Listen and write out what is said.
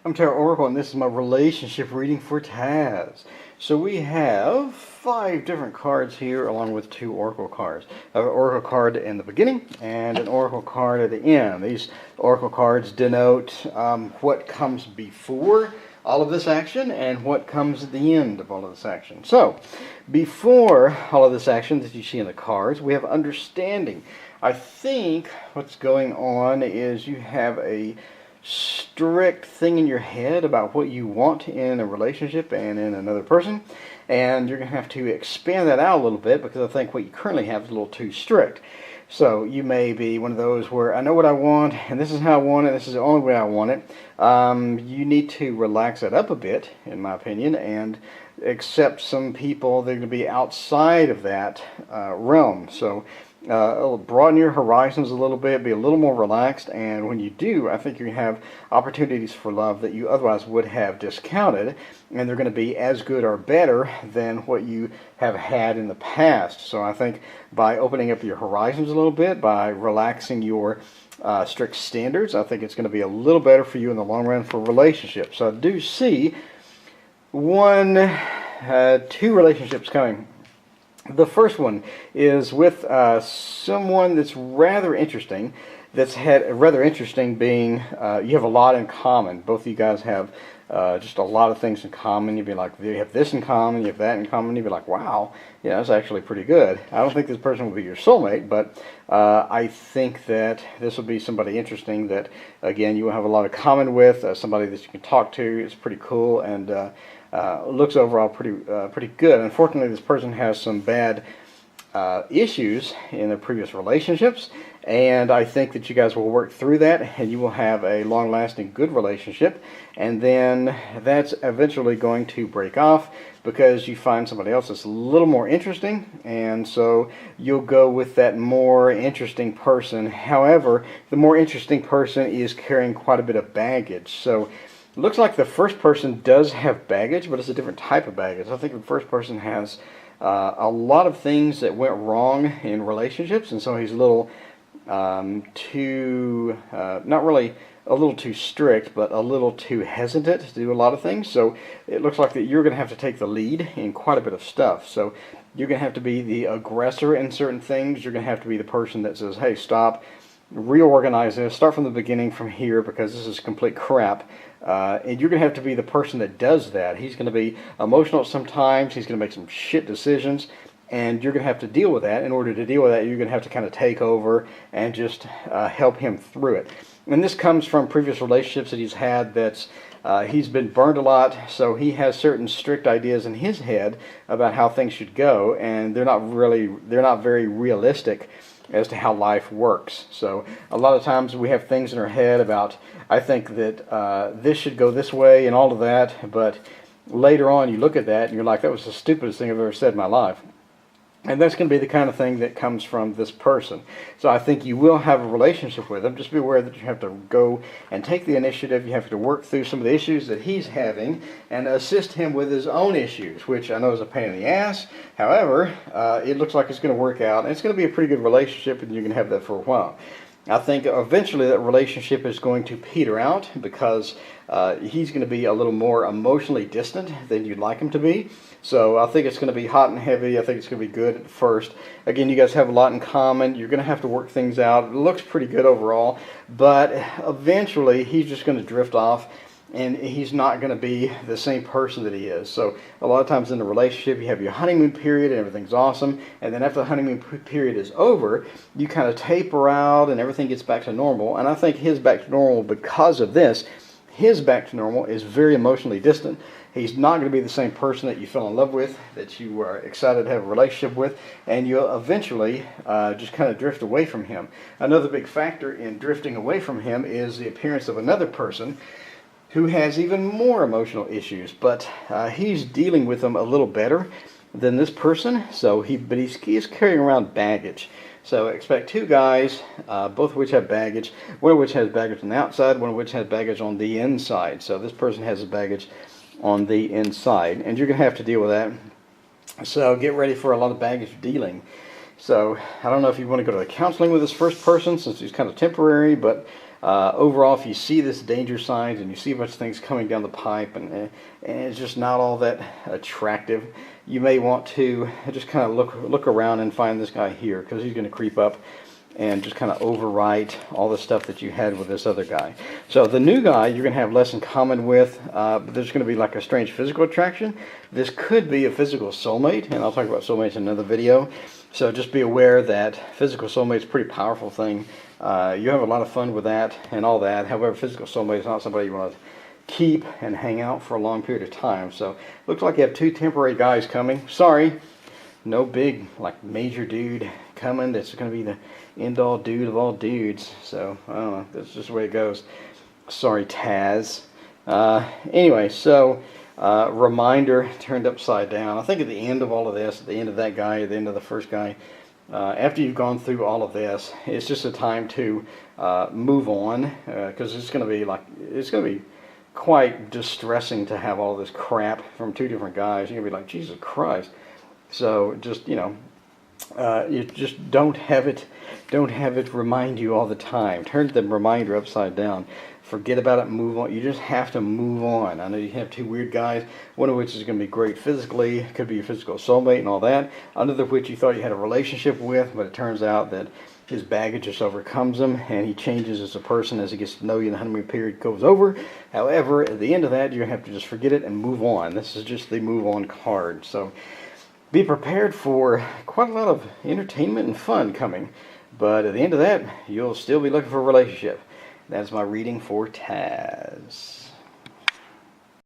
I'm Tarot Oracle, and this is my relationship reading for Taz. So we have 5 different cards here, along with 2 oracle cards. An oracle card in the beginning and an oracle card at the end. These oracle cards denote what comes before all of this action and what comes at the end of all of this action. So, before all of this action that you see in the cards, we have understanding. I think what's going on is you have a strict thing in your head about what you want in a relationship and in another person, and you're going to have to expand that out a little bit because I think what you currently have is a little too strict. So you may be one of those where I know what I want and this is how I want it, this is the only way I want it. You need to relax that up a bit, in my opinion, and accept some people that are going to be outside of that realm. So broaden your horizons a little bit, be a little more relaxed, and when you do, I think you have opportunities for love that you otherwise would have discounted, and they're going to be as good or better than what you have had in the past. So I think by opening up your horizons a little bit, by relaxing your strict standards, I think it's going to be a little better for you in the long run for relationships. So I do see 2 relationships coming. The first one is with someone that's rather interesting, that's had rather interesting being you have a lot in common. Both of you guys have just a lot of things in common. You'd be like, you have this in common, you have that in common. You'd be like, wow, yeah, that's actually pretty good. I don't think this person will be your soulmate, but I think that this will be somebody interesting that, again, you will have a lot of common with, somebody that you can talk to. It's pretty cool, and looks overall pretty good. Unfortunately, this person has some bad issues in their previous relationships, and I think that you guys will work through that and you will have a long-lasting good relationship, and then that's eventually going to break off because you find somebody else that's a little more interesting, and so you'll go with that more interesting person. However, the more interesting person is carrying quite a bit of baggage. So it looks like the first person does have baggage, but it's a different type of baggage. I think the first person has a lot of things that went wrong in relationships, and so he's a little not really a little too strict, but a little too hesitant to do a lot of things. So it looks like that you're going to have to take the lead in quite a bit of stuff. So you're going to have to be the aggressor in certain things. You're going to have to be the person that says, hey, stop, reorganize this, start from the beginning from here because this is complete crap. And you're going to have to be the person that does that. He's going to be emotional sometimes. He's going to make some shit decisions, and you're going to have to deal with that. In order to deal with that, you're going to have to kind of take over and just help him through it. And this comes from previous relationships that he's had that's he's been burned a lot, so he has certain strict ideas in his head about how things should go, and they're not very realistic as to how life works. So a lot of times we have things in our head about, I think that this should go this way and all of that, but later on you look at that and you're like, that was the stupidest thing I've ever said in my life. And that's going to be the kind of thing that comes from this person. So I think you will have a relationship with them. Just be aware that you have to go and take the initiative. You have to work through some of the issues that he's having and assist him with his own issues, which I know is a pain in the ass. However, it looks like it's going to work out, and it's going to be a pretty good relationship, and you're going to have that for a while. I think eventually that relationship is going to peter out because he's going to be a little more emotionally distant than you'd like him to be. So I think it's going to be hot and heavy. I think it's going to be good at first. Again, you guys have a lot in common. You're going to have to work things out. It looks pretty good overall, but eventually he's just going to drift off, and he's not going to be the same person that he is. So a lot of times in a relationship, you have your honeymoon period and everything's awesome, and then after the honeymoon period is over, you kind of taper out and everything gets back to normal. And I think his back to normal, because of this, his back to normal is very emotionally distant. He's not going to be the same person that you fell in love with, that you are excited to have a relationship with, and you'll eventually just kind of drift away from him. Another big factor in drifting away from him is the appearance of another person who has even more emotional issues, but he's dealing with them a little better than this person. So he's carrying around baggage. So expect 2 guys, both of which have baggage. One of which has baggage on the outside, one of which has baggage on the inside. So this person has baggage on the inside, and you're going to have to deal with that. So get ready for a lot of baggage dealing. So I don't know if you want to go to the counseling with this first person, since he's kind of temporary, but overall, if you see this danger signs and you see a bunch of things coming down the pipe and it's just not all that attractive, you may want to just kind of look around and find this guy here, because he's going to creep up and just kind of overwrite all the stuff that you had with this other guy. So the new guy you're going to have less in common with, but there's going to be like a strange physical attraction. This could be a physical soulmate, and I'll talk about soulmates in another video. So just be aware that physical soulmate is a pretty powerful thing. You have a lot of fun with that and all that. However, physical soulmate is not somebody you want to keep and hang out for a long period of time. So looks like you have two temporary guys coming. Sorry, no big like major dude coming that's going to be the end-all dude of all dudes. So I don't know, that's just the way it goes. Sorry, Taz. Anyway, so reminder turned upside down. I think at the end of all of this, at the end of that guy, at the end of the first guy, after you've gone through all of this, it's just a time to move on, because it's going to be quite distressing to have all this crap from two different guys. You're going to be like, Jesus Christ. So just, you just don't have it remind you all the time. Turn the reminder upside down. Forget about it, move on. You just have to move on. I know you have two weird guys, one of which is going to be great physically, could be your physical soulmate and all that, another of which you thought you had a relationship with, but it turns out that his baggage just overcomes him, and he changes as a person as he gets to know you, and the honeymoon period goes over. However, at the end of that, you're going to have to just forget it and move on. This is just the move on card. So be prepared for quite a lot of entertainment and fun coming. But at the end of that, you'll still be looking for a relationship. That's my reading for Taz.